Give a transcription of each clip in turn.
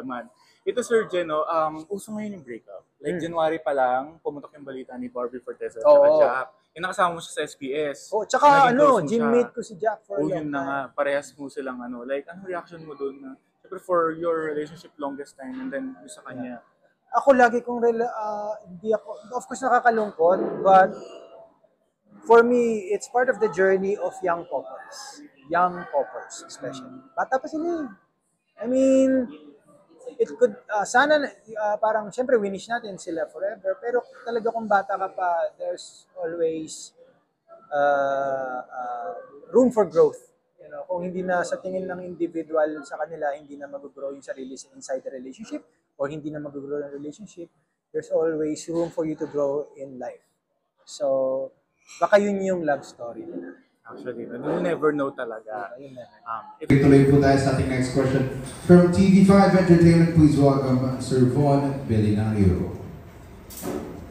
Man. Ito Sir Jen, no, uso ngayon yung breakup. Like January pa lang, pumutok yung balita ni Barbie Forteza at Jack. Yung nakasama mo siya sa SBS. Oh, tsaka gym-mate ko si Jack for a long yun na nga, parehas mo silang like, anong reaction mo doon na, for your relationship longest time and then yung sa kanya? Ako lagi kong, hindi ako, of course nakakalungkot, but for me, it's part of the journey of young couples. Young couples, especially. Bata pa sila eh. I mean, it could, sana, parang, syempre, winish natin sila forever, pero talaga kung bata ka pa, there's always room for growth. You know, kung hindi na sa tingin ng individual sa kanila, hindi na mag-grow yung sarili inside the relationship, or hindi na mag-grow yung relationship, there's always room for you to grow in life. So, baka yun yung love story nila. Actually, you never know talaga. Ituloy po tayo sa ating next question. From TV5 Entertainment, please welcome Sir Von Belinario.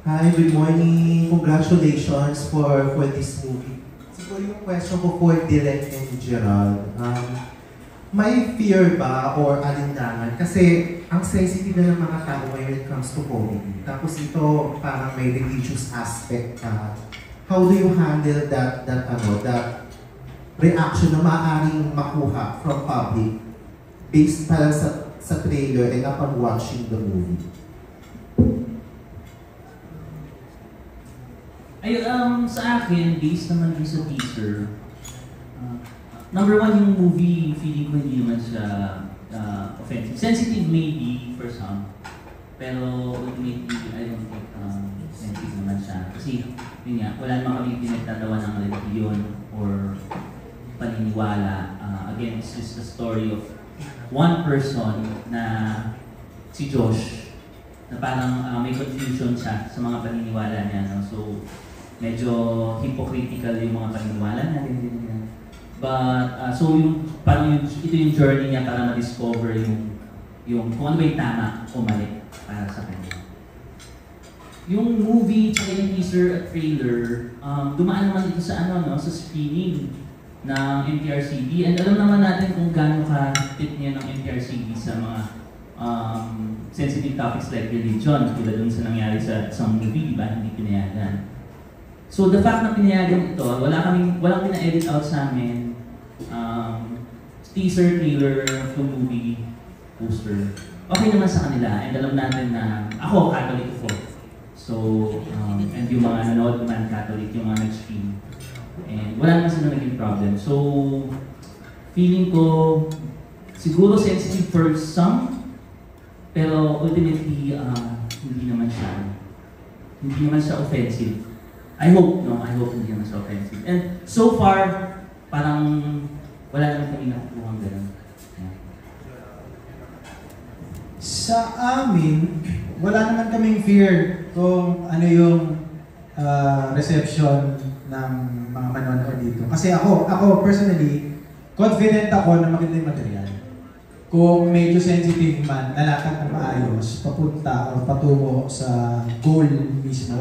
Hi, good morning. Congratulations for this movie. Siguro yung question ko for Direk and Gerald. May fear ba or alinlangan? Kasi ang sensitive na ng mga tao when it comes to comedy. Tapos ito parang may religious aspect. How do you handle that reaction na maaaring makuha from public based parang sa trailer and upon watching the movie? Sa akin, based naman din sa teaser, number one yung movie, feeling ko hindi naman siya offensive. Sensitive maybe for some, pero ultimately, I don't think sensitive naman siya. Kasi, yun nga, wala naman kami pinagtatawa ng religion or paniniwala. Again, it's just a story of one person na si Josh, na parang may confusion siya sa mga paniniwala niya. No? So, medyo hypocritical yung mga paniniwala natin. But, so parang ito yung journey niya para ma-discover yung kung ano ba yung tama o mali para sa kanya. Yung movie, tsaka yung teaser at trailer, dumaan naman ito sa sa screening ng MTRCB. And alam naman natin kung gaano ka-fit niya ng MTRCB sa mga sensitive topics like religion, tulad dun sa nangyari sa isang movie, diba? Hindi pinayagan. So the fact na pinayagan ito, walang pina-edit out sa amin. Teaser, trailer, full movie, poster. Okay naman sa kanila. And alam natin na ako, Catholic ako. So, and yung mga nanood naman Catholic, yung mga nag-stream. And wala naman sila naging problem. So, feeling ko, siguro sensitive for some, pero ultimately, hindi naman siya offensive. I hope hindi naman siya offensive. And so far, parang wala naman kami nakukuha ng gano'n. Yeah. Sa amin, wala naman kaming fear kung ano yung reception ng mga manonood dito. Kasi ako personally, confident ako na maganda yung material. Kung medyo sensitive man, nalakad na maayos, papunta o patungo sa goal mismo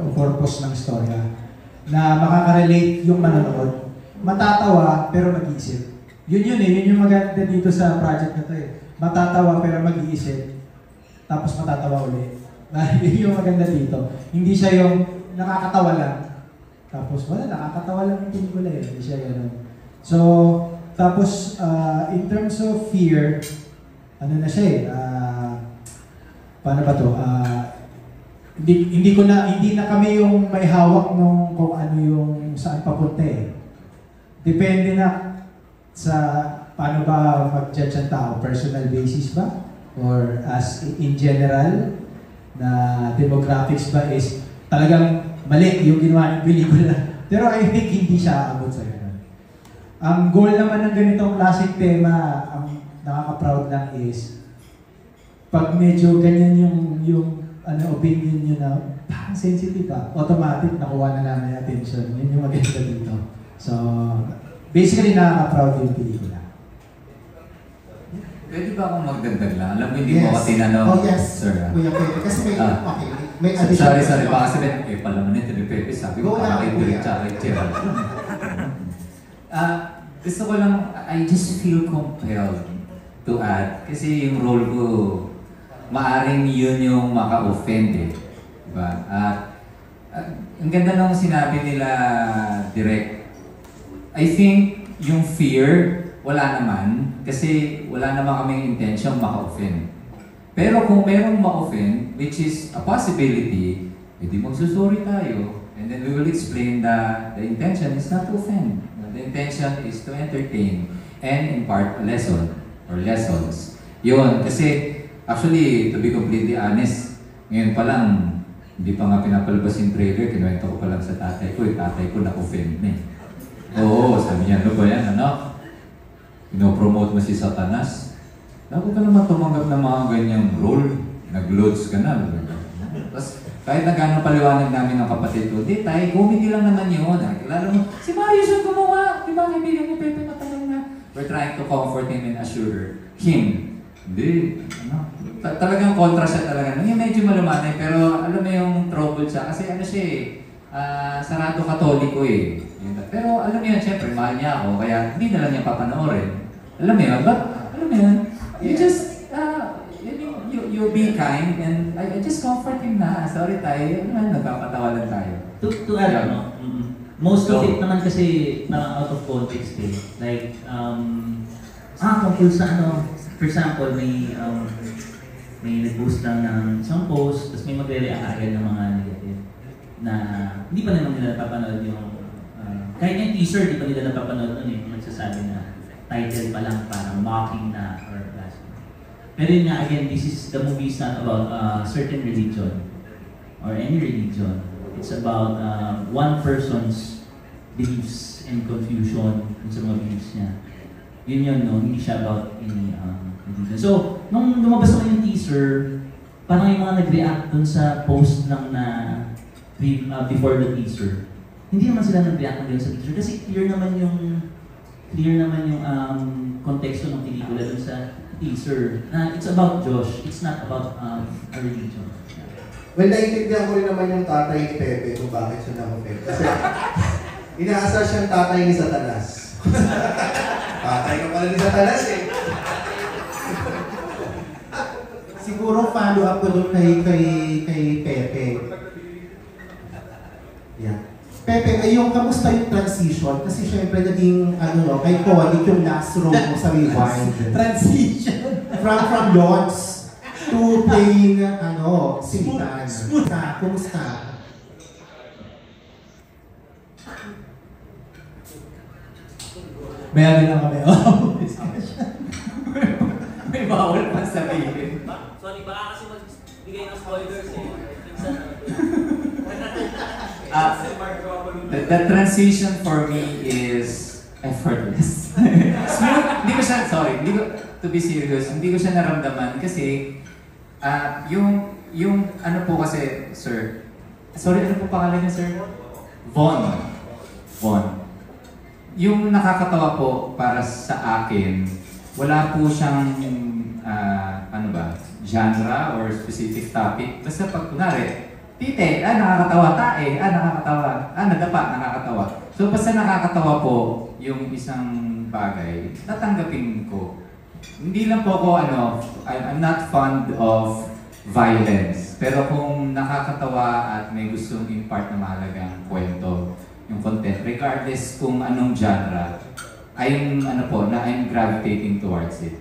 o purpose ng storya, na makaka-relate yung manonood, matatawa pero mag-iisip. Yun yung maganda dito sa project na to eh. Matatawa pero mag-iisip, tapos matatawa ulit. Yun yung maganda dito. Hindi siya yung nakakatawa lang, tapos wala, nakakatawa lang yung pelikula eh. Hindi siya gano'n. So, tapos, in terms of fear, ano na siya eh, paano ba to? Hindi na kami yung may hawak nung kung ano yung saan papunta eh. Depende na sa paano ba mag-judge ang tao, personal basis ba? Or as in general, na demographics ba is talagang mali yung ginawa ng pelikula. Pero I think hindi siya aabot sa ganun. Ang goal naman ng ganitong classic tema, ang nakaka-proud lang is pag medyo ganyan yung opinion nyo na parang sensitive pa, automatic nakuha na namin yung attention. Yun yung maganda dito. So, basically nakaka-proud yung pelikula. Pwede ba akong magdagdag lang? Alam mo, hindi mo kasi tinanong, sir. Kuya, pwede. Kasi may additional. Sorry. Baka sabihin, pala mo nito ni Pepe. Sabi ko, kay Direk tsaka kay Gerald. Gusto ko lang, I just feel compelled to add. Kasi yung role ko, maaring yun yung maka-offend eh. Diba? At ang ganda nung sinabi nila direct. I think yung fear, wala naman. Kasi wala naman kaming intention maka-offend. Pero kung merong ma-offend, which is a possibility, edi magsusorry tayo. And then we will explain that the intention is not to offend. The intention is to entertain and impart a lesson or lessons. Yun, kasi actually, to be completely honest, ngayon pa lang, hindi pa nga pinapalabas yung trailer, kinuwento ko pa lang sa tatay ko, yung tatay ko na-offend na eh. Oo, sabi niya, ano ba yan, ano? Pinopromote mo si Satanas? Huwag ka naman tumanggap ng mga ganyang role. Nag-loads ka na. Tapos, kahit na gano'ng paliwanag namin ng kapatid ko, di tayo, comedy lang naman yun. Lalo mo, si Marius yung gumawa. Di ba, kaibigan ni Pepe matagal na. We're trying to comfort him and assure him. Hindi, ano, talagang kontra siya talaga. Yung medyo malumanay, pero alam mo yung trouble siya. Kasi ano siya eh, sarado katoliko eh. Pero alam mo yun, syempre, mahal niya ako, kaya hindi na lang niya papanoorin. Alam mo yun, but, alam mo yun, you just, you be kind, and I just comfort him na. Sorry tayo, nagpapatawa lang tayo. To add, no? Most of it naman kasi out of context eh. Like, tungkol sa ano, for example, may nag-post lang ng isang post, tapos may magre-react agad ng mga negative na hindi pa naman nila napapanood yung kahit yung teaser, hindi pa nila napapanood nun eh, magsasabi na title pa lang parang mocking na or blasphemy. Pero yun nga, again, this is, the movie is not about certain religion or any religion. It's about one person's beliefs and confusion sa mga beliefs niya. Yun yun, no? Hindi siya about any religion. So, nung lumabas ako yung teaser, parang yung mga nag-react dun sa post lang na before the teaser. Hindi naman sila nag-react ng sa teaser kasi clear naman yung konteksto ng pelikula dun sa teaser. Na it's about Josh, it's not about a religion. Well, naiintindihan ko rin naman yung tatay ni Pepe kung bakit siya na-offend. Kasi inaasar siyang tatay ni Satanas. Tatay ka pala ni Satanas eh. Siguro follow-up ko doon kay Pepe. Yeah. Pepe, ayun, kamusta yung transition? Kasi syempre naging, kay Cody yung last role mo sa Rewind. Transition. From Lons to playing, Sinitan. Kumusta? May ano lang kami. May bawal pa sabihin. Sorry, baka kasi magbigay ng spoilers eh. The transition for me is effortless. Smooth. Hindi ko siya, to be serious, hindi ko siya naramdaman kasi yung ano po kasi, sir, sorry, ano po pangalan niya, sir? Von. Yung nakakatawa po para sa akin, wala po siyang, genre or specific topic. Basta pag kunwari, tite, nakakatawa, tae, nakakatawa, nadapa, nakakatawa. So basta nakakatawa po yung isang bagay, tatanggapin ko. Hindi lang po ako, I'm not fond of violence. Pero kung nakakatawa at may gustong impart na mahalagang kwento, yung content, regardless kung anong genre, I'm gravitating towards it.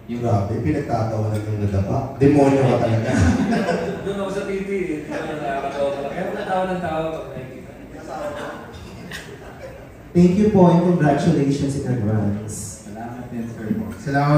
Yung grabe, pinagtatawa na yung nadapa. Demonyo ka talaga. Doon ako sa TV eh. Nakakatawa ka lang. Kaya natawa ng tao pag nakikita. Thank you po and congratulations in advance. Salamat din, sir. Salamat.